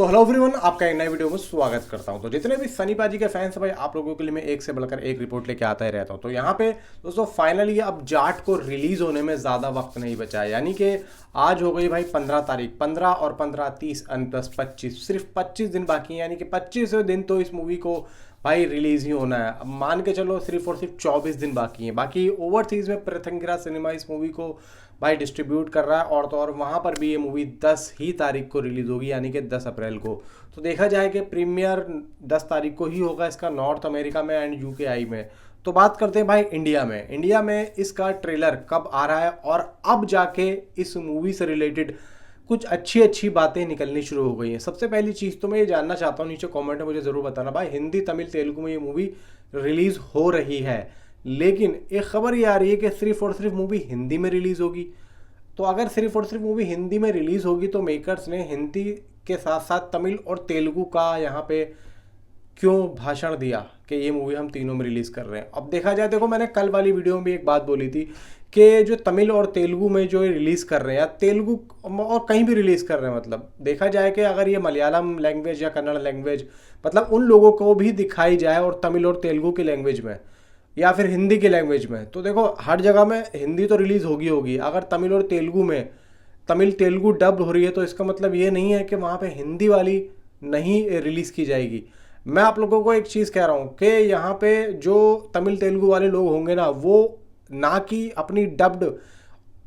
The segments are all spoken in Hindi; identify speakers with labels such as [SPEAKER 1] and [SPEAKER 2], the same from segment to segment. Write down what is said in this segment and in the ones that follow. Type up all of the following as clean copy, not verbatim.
[SPEAKER 1] तो हेलो एवरीवन, आपका एक नए वीडियो में स्वागत करता हूं। तो जितने भी सनी पाजी के फैंस हैं भाई, आप लोगों के लिए मैं एक से बढ़कर एक रिपोर्ट लेके आता ही रहता हूं। तो यहाँ पे दोस्तों फाइनली अब जाट को रिलीज होने में ज़्यादा वक्त नहीं बचा है। यानी कि आज हो गई भाई 15 तारीख, 15 और 15 30 प्लस 25, सिर्फ 25 दिन बाकी हैं। यानी कि 25वें दिन तो इस मूवी को भाई रिलीज ही होना है। अब मान के चलो सिर्फ और सिर्फ 24 दिन बाकी हैं। बाकी ओवरसीज में प्रथंगिरा सिनेमा इस मूवी को भाई डिस्ट्रीब्यूट कर रहा है, और तो और वहाँ पर भी ये मूवी 10 ही तारीख को रिलीज़ होगी, यानी कि 10 अप्रैल को। तो देखा जाए कि प्रीमियर 10 तारीख को ही होगा इसका नॉर्थ अमेरिका में एंड यूकेआई में। तो बात करते हैं भाई इंडिया में इसका ट्रेलर कब आ रहा है, और अब जाके इस मूवी से रिलेटेड कुछ अच्छी अच्छी बातें निकलनी शुरू हो गई हैं। सबसे पहली चीज़ तो मैं ये जानना चाहता हूँ, नीचे कमेंट में मुझे ज़रूर बताना भाई, हिंदी तमिल तेलुगु में ये मूवी रिलीज़ हो रही है, लेकिन एक खबर ये आ रही है कि सिर्फ और सिर्फ मूवी हिंदी में रिलीज़ होगी। तो अगर सिर्फ और सिर्फ मूवी हिंदी में रिलीज़ होगी तो मेकर्स ने हिंदी के साथ साथ तमिल और तेलुगु का यहाँ पे क्यों भाषण दिया कि ये मूवी हम तीनों में रिलीज़ कर रहे हैं। अब देखा जाए, देखो मैंने कल वाली वीडियो में भी एक बात बोली थी कि जो तमिल और तेलुगु में जो रिलीज़ कर रहे हैं, या तेलुगु और कहीं भी रिलीज़ कर रहे हैं, मतलब देखा जाए कि अगर ये मलयालम लैंग्वेज या कन्नड़ लैंग्वेज, मतलब उन लोगों को भी दिखाई जाए और तमिल और तेलुगु की लैंग्वेज में या फिर हिंदी की लैंग्वेज में, तो देखो हर जगह में हिंदी तो रिलीज़ होगी। अगर तमिल और तेलुगु में तमिल तेलुगु डब्ड हो रही है तो इसका मतलब ये नहीं है कि वहाँ पे हिंदी वाली नहीं रिलीज़ की जाएगी। मैं आप लोगों को एक चीज़ कह रहा हूँ कि यहाँ पे जो तमिल तेलुगु वाले लोग होंगे ना, वो ना कि अपनी डब्ड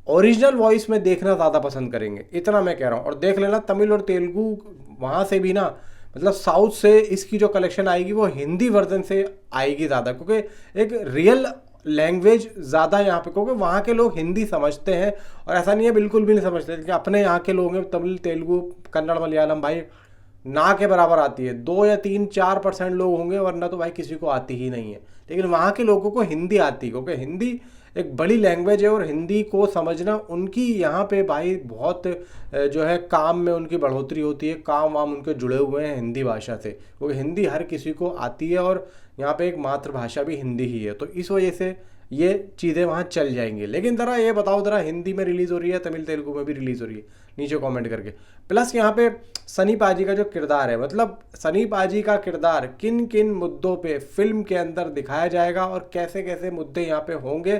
[SPEAKER 1] ओरिजिनल वॉइस में देखना ज़्यादा पसंद करेंगे, इतना मैं कह रहा हूँ। और देख लेना तमिल और तेलुगु वहाँ से भी ना, मतलब साउथ से इसकी जो कलेक्शन आएगी वो हिंदी वर्जन से आएगी ज़्यादा, क्योंकि एक रियल लैंग्वेज ज़्यादा यहाँ पे, क्योंकि वहाँ के लोग हिंदी समझते हैं। और ऐसा नहीं है बिल्कुल भी नहीं समझते, कि अपने यहाँ के लोग हैं तमिल तेलुगु कन्नड़ मलयालम भाई ना के बराबर आती है। 2 या 3-4% लोग होंगे, वरना तो भाई किसी को आती ही नहीं है। लेकिन वहाँ के लोगों को हिंदी आती है, क्योंकि हिंदी एक बड़ी लैंग्वेज है और हिंदी को समझना उनकी यहाँ पे भाई बहुत जो है काम में उनकी बढ़ोतरी होती है। काम वाम उनके जुड़े हुए हैं हिंदी भाषा से, क्योंकि हिंदी हर किसी को आती है और यहाँ पे एक मातृभाषा भी हिंदी ही है। तो इस वजह से ये चीज़ें वहाँ चल जाएंगी। लेकिन ज़रा ये बताओ, ज़रा हिंदी में रिलीज़ हो रही है, तमिल तेलुगु में भी रिलीज़ हो रही है, नीचे कमेंट करके। प्लस यहाँ पे सनी पाजी का जो किरदार है, मतलब सनी पाजी का किरदार किन किन मुद्दों पे फिल्म के अंदर दिखाया जाएगा और कैसे कैसे मुद्दे यहाँ पे होंगे,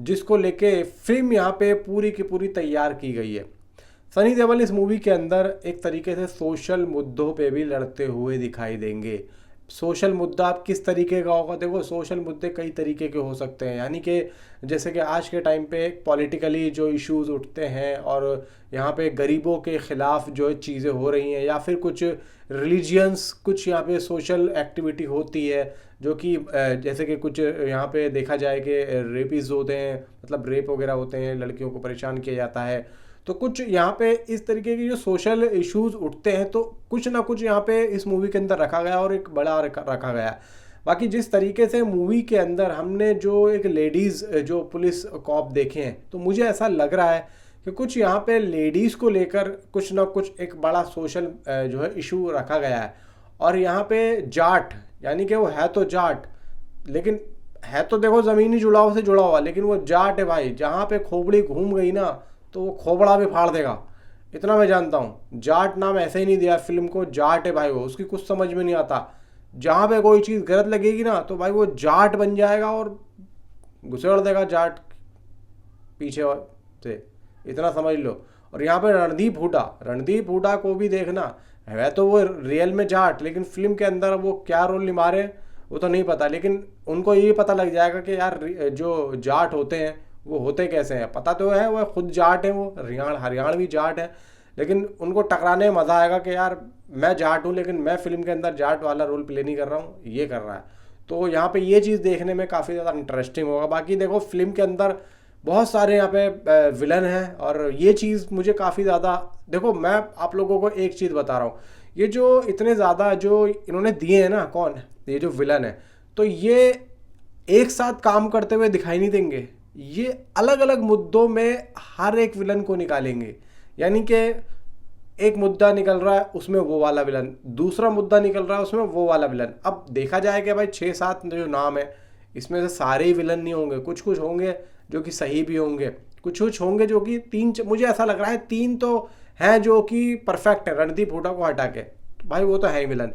[SPEAKER 1] जिसको लेके फिल्म यहाँ पे पूरी की पूरी तैयार की गई है। सनी देओल इस मूवी के अंदर एक तरीके से सोशल मुद्दों पे भी लड़ते हुए दिखाई देंगे। सोशल मुद्दा आप किस तरीके का होगा, देखो सोशल मुद्दे कई तरीके के हो सकते हैं। यानी कि जैसे कि आज के टाइम पे पॉलिटिकली जो इश्यूज उठते हैं, और यहाँ पे गरीबों के ख़िलाफ़ जो चीज़ें हो रही हैं, या फिर कुछ रिलीजियंस कुछ यहाँ पे सोशल एक्टिविटी होती है, जो कि जैसे कि कुछ यहाँ पे देखा जाए कि रेपिस होते हैं, मतलब रेप वगैरह होते हैं, लड़कियों को परेशान किया जाता है। तो कुछ यहाँ पे इस तरीके की जो सोशल इश्यूज उठते हैं, तो कुछ ना कुछ यहाँ पे इस मूवी के अंदर रखा गया, और एक बड़ा रखा गया। बाकी जिस तरीके से मूवी के अंदर हमने जो एक लेडीज़ जो पुलिस कॉप देखे हैं, तो मुझे ऐसा लग रहा है कि कुछ यहाँ पे लेडीज़ को लेकर कुछ ना कुछ एक बड़ा सोशल जो है इशू रखा गया है। और यहाँ पे जाट, यानी कि वो है तो जाट, लेकिन है तो देखो ज़मीनी जुड़ाव से जुड़ा हुआ, लेकिन वो जाट है भाई। जहाँ पे खोपड़ी घूम गई ना, तो वो खोपड़ा भी फाड़ देगा, इतना मैं जानता हूँ। जाट नाम ऐसे ही नहीं दिया फिल्म को, जाट है भाई वो, उसकी कुछ समझ में नहीं आता। जहाँ पे कोई चीज़ गलत लगेगी ना, तो भाई वो जाट बन जाएगा और घुसेड़ देगा जाट पीछे से, इतना समझ लो। और यहाँ पे रणदीप हुड्डा को भी देखना है, तो वो रियल में जाट, लेकिन फिल्म के अंदर वो क्या रोल निभा रहे हैं वो तो नहीं पता। लेकिन उनको ये पता लग जाएगा कि यार जो जाट होते हैं वो होते कैसे हैं, पता तो है, वो खुद जाट हैं, वो हरियाणवी जाट है। लेकिन उनको टकराने में मज़ा आएगा कि यार मैं जाट हूँ, लेकिन मैं फिल्म के अंदर जाट वाला रोल प्ले नहीं कर रहा हूँ, ये कर रहा है। तो यहाँ पे ये चीज़ देखने में काफ़ी ज़्यादा इंटरेस्टिंग होगा। बाकी देखो फिल्म के अंदर बहुत सारे यहाँ पे विलन हैं, और ये चीज़ मुझे काफ़ी ज़्यादा, देखो मैं आप लोगों को एक चीज़ बता रहा हूँ, ये जो इतने ज़्यादा जो इन्होंने दिए हैं ना, कौन ये जो विलन है, तो ये एक साथ काम करते हुए दिखाई नहीं देंगे। ये अलग अलग मुद्दों में हर एक विलन को निकालेंगे। यानी कि एक मुद्दा निकल रहा है उसमें वो वाला विलन, दूसरा मुद्दा निकल रहा है उसमें वो वाला विलन। अब देखा जाए कि भाई 6-7 जो नाम है, इसमें से सारे ही विलन नहीं होंगे, कुछ कुछ होंगे जो कि सही भी होंगे, कुछ कुछ होंगे जो कि मुझे ऐसा लग रहा है 3 तो हैं जो कि परफेक्ट है, रणदीप हुड्डा को हटा के। भाई वो तो है ही विलन।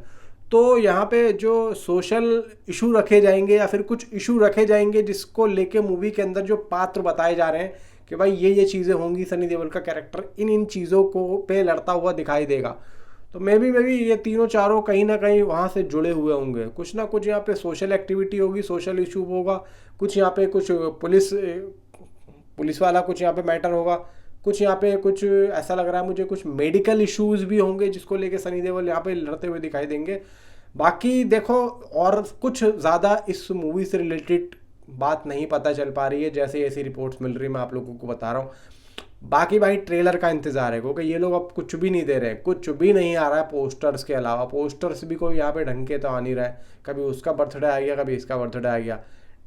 [SPEAKER 1] तो यहाँ पे जो सोशल इशू रखे जाएंगे या फिर कुछ इशू रखे जाएंगे जिसको लेके मूवी के अंदर जो पात्र बताए जा रहे हैं कि भाई ये चीज़ें होंगी, सनी देओल का कैरेक्टर इन चीज़ों को पे लड़ता हुआ दिखाई देगा, तो मे बी ये तीनों चारों कहीं ना कहीं वहाँ से जुड़े हुए होंगे। कुछ ना कुछ यहाँ पे सोशल एक्टिविटी होगी, सोशल इशू होगा, कुछ यहाँ पे कुछ पुलिस वाला कुछ यहाँ पे मैटर होगा, कुछ यहाँ पे कुछ ऐसा लग रहा है मुझे कुछ मेडिकल इश्यूज भी होंगे जिसको लेके सनी देओल यहाँ पे लड़ते हुए दिखाई देंगे। बाकी देखो, और कुछ ज़्यादा इस मूवी से रिलेटेड बात नहीं पता चल पा रही है, जैसे ऐसी रिपोर्ट्स मिल रही है मैं आप लोगों को बता रहा हूँ। बाकी भाई ट्रेलर का इंतजार है, क्योंकि ये लोग अब कुछ भी नहीं दे रहे हैं, कुछ भी नहीं आ रहा है पोस्टर्स के अलावा। पोस्टर्स भी कोई यहाँ पे ढंग के तो आ नहीं रहा है, कभी उसका बर्थडे आ गया, कभी इसका बर्थडे आ गया।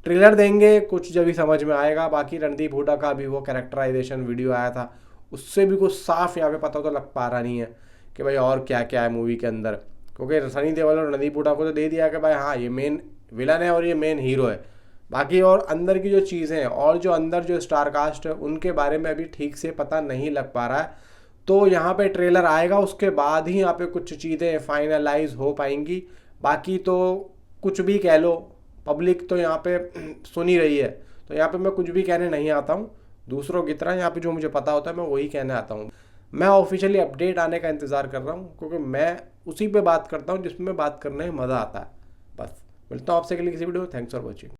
[SPEAKER 1] ट्रेलर देंगे कुछ जब भी समझ में आएगा। बाकी रणदीप हुड्डा का भी वो कैरेक्टराइजेशन वीडियो आया था, उससे भी कुछ साफ यहाँ पे पता तो लग पा रहा नहीं है कि भाई और क्या क्या है मूवी के अंदर, क्योंकि सनी देओल और रणदीप हुड्डा को तो दे दिया कि भाई हाँ ये मेन विलन है और ये मेन हीरो है। बाकी और अंदर की जो चीज़ें हैं और जो अंदर जो स्टार कास्ट है उनके बारे में अभी ठीक से पता नहीं लग पा रहा है। तो यहाँ पे ट्रेलर आएगा, उसके बाद ही यहाँ पे कुछ चीज़ें फाइनलाइज हो पाएंगी। बाकी तो कुछ भी कह लो, पब्लिक तो यहाँ पे सुन ही रही है, तो यहाँ पे मैं कुछ भी कहने नहीं आता हूँ दूसरों की तरह। यहाँ पे जो मुझे पता होता है मैं वही कहने आता हूँ। मैं ऑफिशियली अपडेट आने का इंतज़ार कर रहा हूँ, क्योंकि मैं उसी पे बात करता हूँ जिसमें बात करने में मज़ा आता है। बस मिलता हूँ आपसे अगली किसी वीडियो में। Thanks for watching.